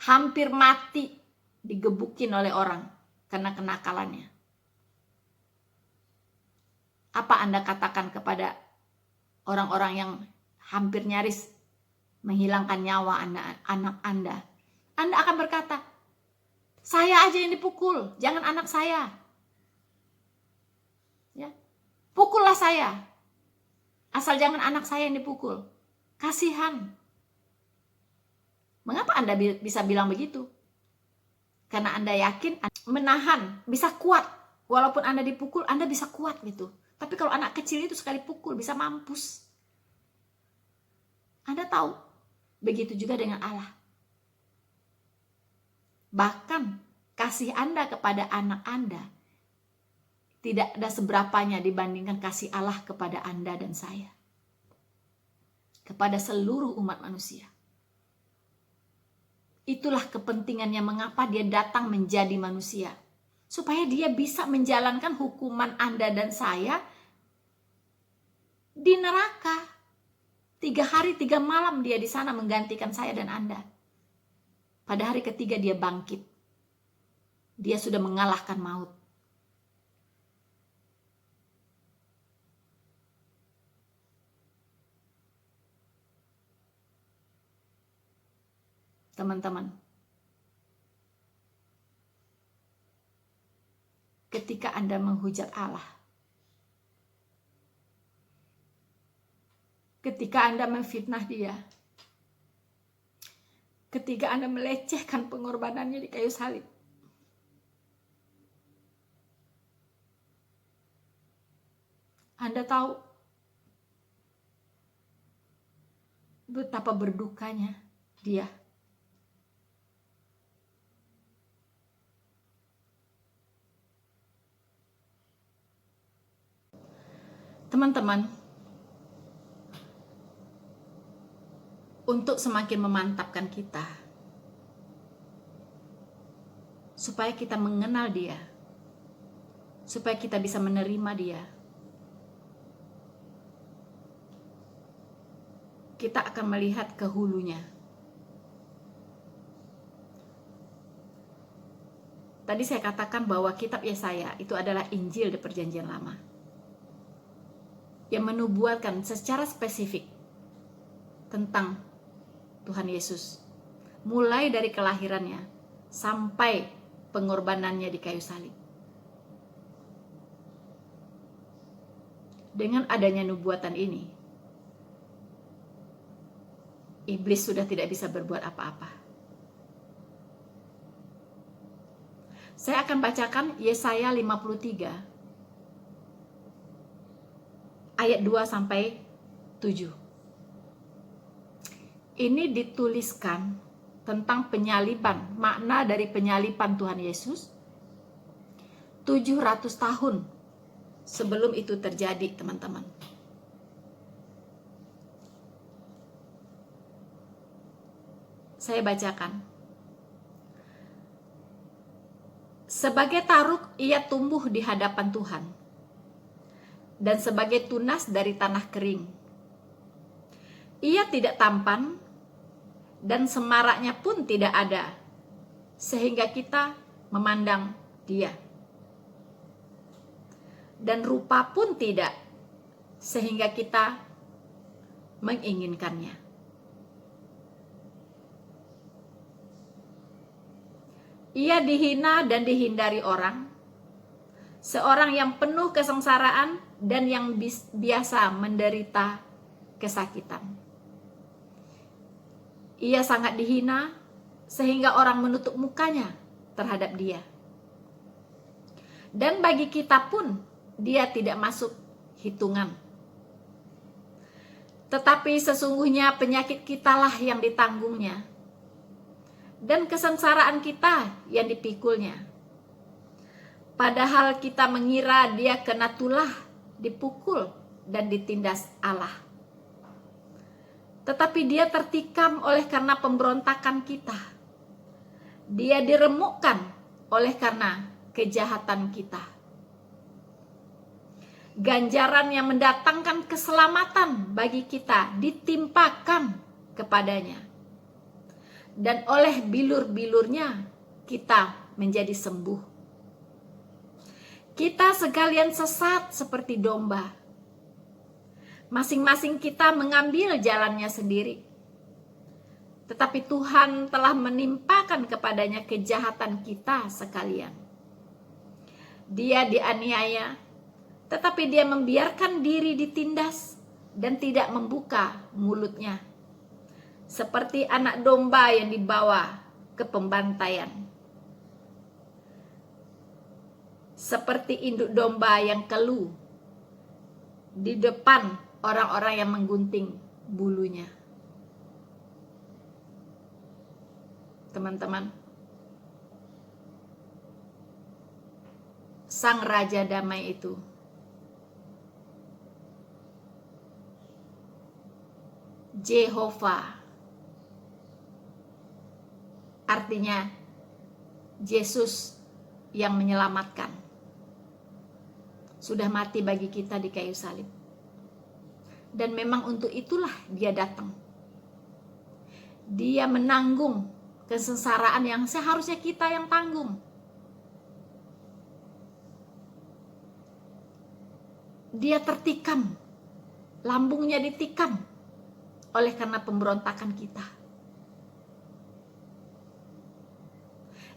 Speaker 1: hampir mati digebukin oleh orang karena kenakalannya. Apa Anda katakan kepada orang-orang yang hampir nyaris menghilangkan nyawa anak Anda? Anda akan berkata, saya aja yang dipukul, jangan anak saya. Ya, pukullah saya, asal jangan anak saya yang dipukul. Kasihan. Mengapa Anda bisa bilang begitu? Karena Anda yakin menahan, bisa kuat. Walaupun Anda dipukul, Anda bisa kuat gitu. Tapi kalau anak kecil itu sekali pukul bisa mampus. Anda tahu, begitu juga dengan Allah. Bahkan kasih Anda kepada anak Anda tidak ada seberapanya dibandingkan kasih Allah kepada Anda dan saya. Kepada seluruh umat manusia. Itulah kepentingannya mengapa dia datang menjadi manusia. Supaya dia bisa menjalankan hukuman Anda dan saya di neraka. 3 hari 3 malam dia di sana menggantikan saya dan Anda. Pada hari ketiga dia bangkit. Dia sudah mengalahkan maut. Teman-teman, ketika Anda menghujat Allah, ketika Anda memfitnah dia, ketika Anda melecehkan pengorbanannya di kayu salib, Anda tahu betapa berdukanya dia. Teman-teman, untuk semakin memantapkan kita, supaya kita mengenal dia, supaya kita bisa menerima dia, kita akan melihat ke hulunya. Tadi saya katakan bahwa kitab Yesaya itu adalah Injil di Perjanjian Lama, yang menubuatkan secara spesifik tentang Tuhan Yesus, mulai dari kelahirannya sampai pengorbanannya di kayu salib. Dengan adanya nubuatan ini, iblis sudah tidak bisa berbuat apa-apa. Saya akan bacakan Yesaya 53 ayat 2 sampai 7. Ini dituliskan tentang penyaliban, makna dari penyaliban Tuhan Yesus 700 tahun sebelum itu terjadi, teman-teman. Saya bacakan. Sebagai taruk ia tumbuh di hadapan Tuhan, dan sebagai tunas dari tanah kering. Ia tidak tampan, dan semaraknya pun tidak ada, sehingga kita memandang dia. Dan rupa pun tidak, sehingga kita menginginkannya. Ia dihina dan dihindari orang, seorang yang penuh kesengsaraan dan yang biasa menderita kesakitan. Ia sangat dihina sehingga orang menutup mukanya terhadap dia. Dan bagi kita pun dia tidak masuk hitungan. Tetapi sesungguhnya penyakit kitalah yang ditanggungnya, dan kesengsaraan kita yang dipikulnya. Padahal kita mengira dia kena tulah, dipukul, dan ditindas Allah. Tetapi dia tertikam oleh karena pemberontakan kita. Dia diremukkan oleh karena kejahatan kita. Ganjaran yang mendatangkan keselamatan bagi kita ditimpakan kepadanya. Dan oleh bilur-bilurnya kita menjadi sembuh. Kita sekalian sesat seperti domba. Masing-masing kita mengambil jalannya sendiri. Tetapi Tuhan telah menimpakan kepadanya kejahatan kita sekalian. Dia dianiaya, tetapi dia membiarkan diri ditindas dan tidak membuka mulutnya. Seperti anak domba yang dibawa ke pembantaian. Seperti induk domba yang keluh di depan orang-orang yang menggunting bulunya. Teman-teman, Sang Raja Damai itu Jehovah, artinya Yesus yang menyelamatkan, sudah mati bagi kita di kayu salib. Dan memang untuk itulah dia datang. Dia menanggung kesengsaraan yang seharusnya kita yang tanggung. Dia tertikam, lambungnya ditikam oleh karena pemberontakan kita.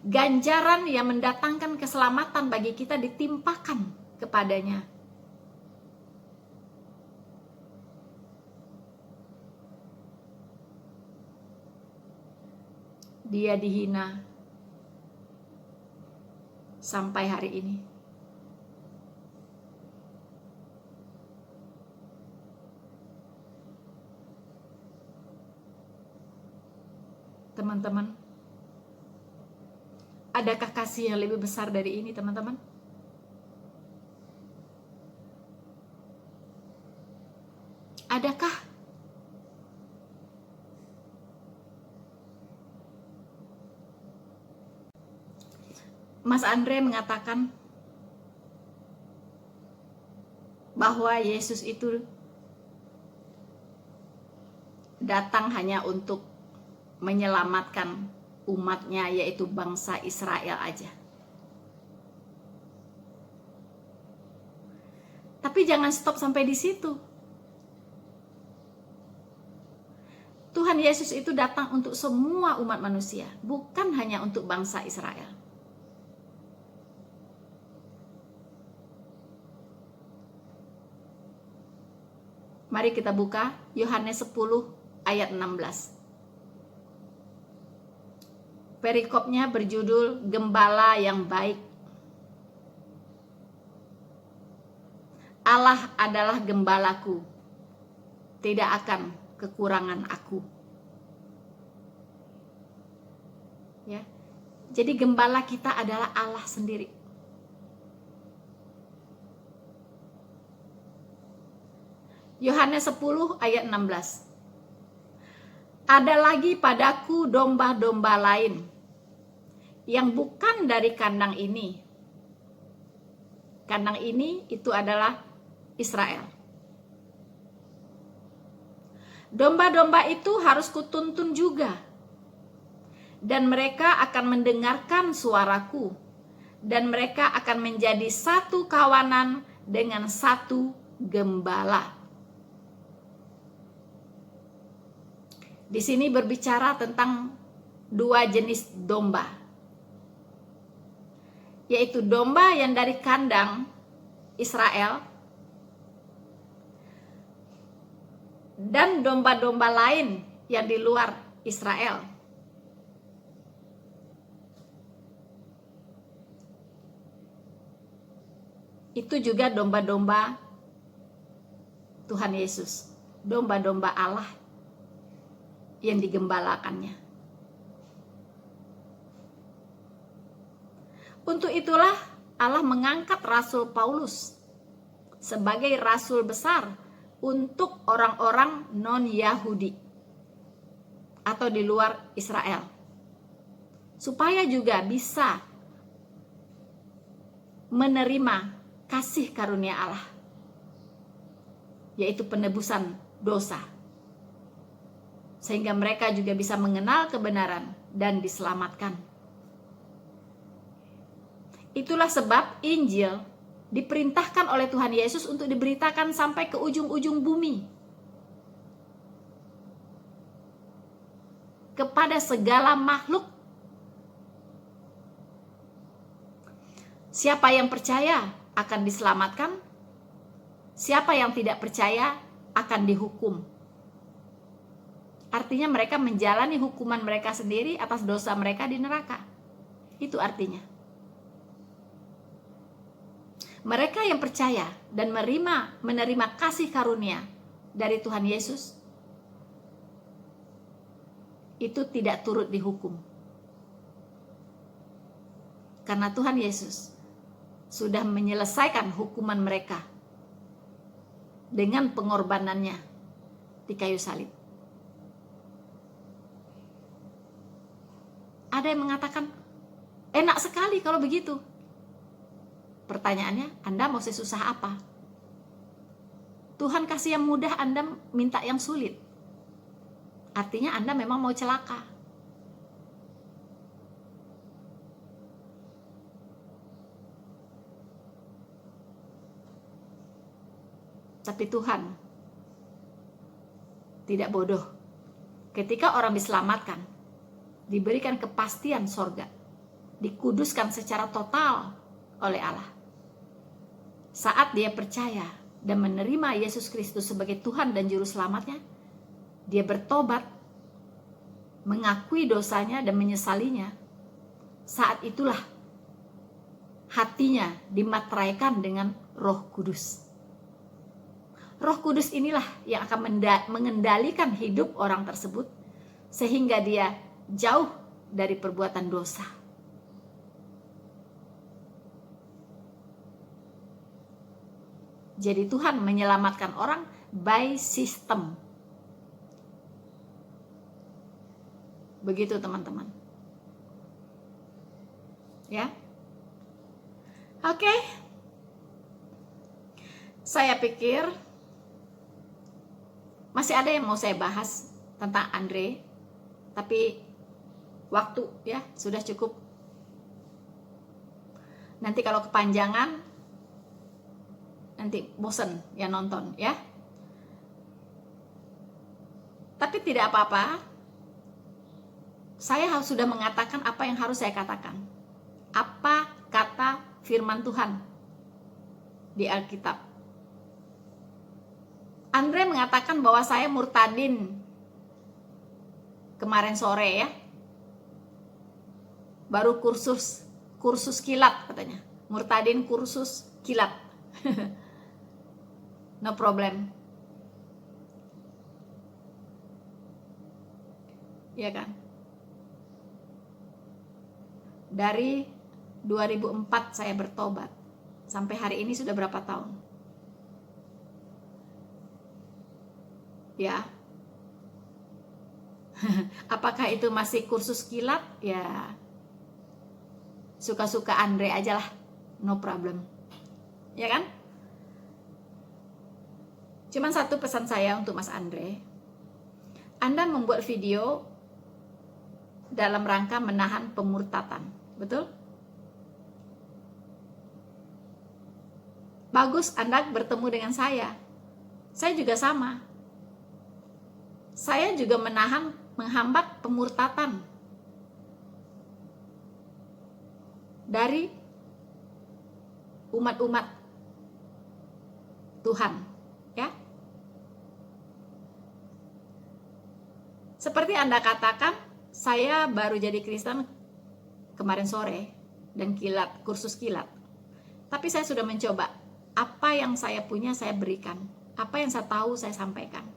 Speaker 1: Ganjaran yang mendatangkan keselamatan bagi kita ditimpakan kepadanya. Dia dihina sampai hari ini. Teman-teman, adakah kasih yang lebih besar dari ini, teman-teman? Adakah? Mas Andre mengatakan bahwa Yesus itu datang hanya untuk menyelamatkan umatnya, yaitu bangsa Israel aja. Tapi jangan stop sampai di situ. Tuhan Yesus itu datang untuk semua umat manusia, bukan hanya untuk bangsa Israel. Mari kita buka Yohanes 10 ayat 16. Perikopnya berjudul Gembala yang Baik. Allah adalah gembalaku, tidak akan kekurangan aku. Ya. Jadi gembala kita adalah Allah sendiri. Yohanes 10 ayat 16. Ada lagi padaku domba-domba lain yang bukan dari kandang ini. Kandang ini itu adalah Israel. Domba-domba itu harus kutuntun juga. Dan mereka akan mendengarkan suaraku. Dan mereka akan menjadi satu kawanan dengan satu gembala. Di sini berbicara tentang dua jenis domba, yaitu domba yang dari kandang Israel dan domba-domba lain yang di luar Israel. Itu juga domba-domba Tuhan Yesus, domba-domba Allah yang digembalakannya. Untuk itulah Allah mengangkat Rasul Paulus sebagai rasul besar untuk orang-orang non-Yahudi atau di luar Israel, supaya juga bisa menerima kasih karunia Allah, yaitu penebusan dosa, sehingga mereka juga bisa mengenal kebenaran dan diselamatkan. Itulah sebab Injil diperintahkan oleh Tuhan Yesus untuk diberitakan sampai ke ujung-ujung bumi, kepada segala makhluk. Siapa yang percaya akan diselamatkan, siapa yang tidak percaya akan dihukum. Artinya mereka menjalani hukuman mereka sendiri atas dosa mereka di neraka. Itu artinya. Mereka yang percaya dan menerima kasih karunia dari Tuhan Yesus, itu tidak turut dihukum. Karena Tuhan Yesus sudah menyelesaikan hukuman mereka dengan pengorbanannya di kayu salib. Ada yang mengatakan, enak sekali kalau begitu. Pertanyaannya, Anda mau sesusah apa? Tuhan kasih yang mudah, Anda minta yang sulit. Artinya Anda memang mau celaka. Tapi Tuhan tidak bodoh. Ketika orang diselamatkan, diberikan kepastian sorga, dikuduskan secara total oleh Allah. Saat dia percaya dan menerima Yesus Kristus sebagai Tuhan dan Juru Selamatnya, dia bertobat, mengakui dosanya dan menyesalinya. Saat itulah hatinya dimateraikan dengan Roh Kudus. Roh Kudus inilah yang akan mengendalikan hidup orang tersebut sehingga dia jauh dari perbuatan dosa. Jadi Tuhan menyelamatkan orang by system. Begitu teman-teman. Ya. Oke. Saya pikir masih ada yang mau saya bahas tentang Andre, tapi waktu ya sudah cukup. Nanti kalau kepanjangan, nanti bosen ya nonton ya. Tapi tidak apa-apa. Saya sudah mengatakan apa yang harus saya katakan. Apa kata firman Tuhan di Alkitab. Andre mengatakan bahwa saya murtadin kemarin sore ya. Baru kursus kilat katanya. Murtadin kursus kilat. No problem. Iya kan? Dari 2004 saya bertobat. Sampai hari ini sudah berapa tahun? Ya. Apakah itu masih kursus kilat? Ya. Suka-suka Andre aja lah. No problem. Ya kan? Cuman satu pesan saya untuk Mas Andre. Anda membuat video dalam rangka menahan pemurtatan. Betul? Bagus Anda bertemu dengan saya. Saya juga sama. Saya juga menghambat pemurtatan dari umat-umat Tuhan, ya. Seperti Anda katakan, saya baru jadi Kristen kemarin sore dan kursus kilat. Tapi saya sudah mencoba, apa yang saya punya saya berikan, apa yang saya tahu saya sampaikan.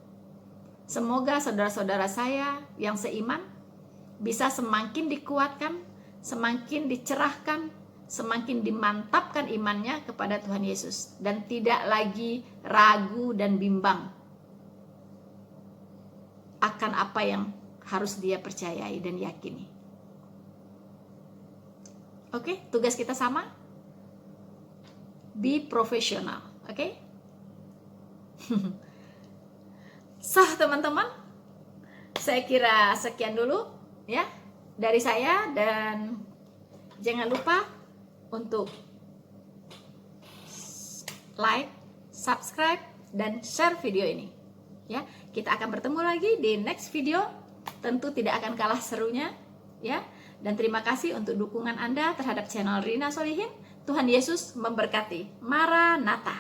Speaker 1: Semoga saudara-saudara saya yang seiman bisa semakin dikuatkan, semakin dicerahkan, semakin dimantapkan imannya kepada Tuhan Yesus dan tidak lagi ragu dan bimbang akan apa yang harus dia percayai dan yakini. Oke, tugas kita sama. be professional, oke? So, teman-teman, saya kira sekian dulu ya dari saya, dan jangan lupa untuk like, subscribe, dan share video ini ya. Kita akan bertemu lagi di next video, tentu tidak akan kalah serunya ya. Dan terima kasih untuk dukungan Anda terhadap channel Rina Solihin. Tuhan Yesus memberkati. Maranatha.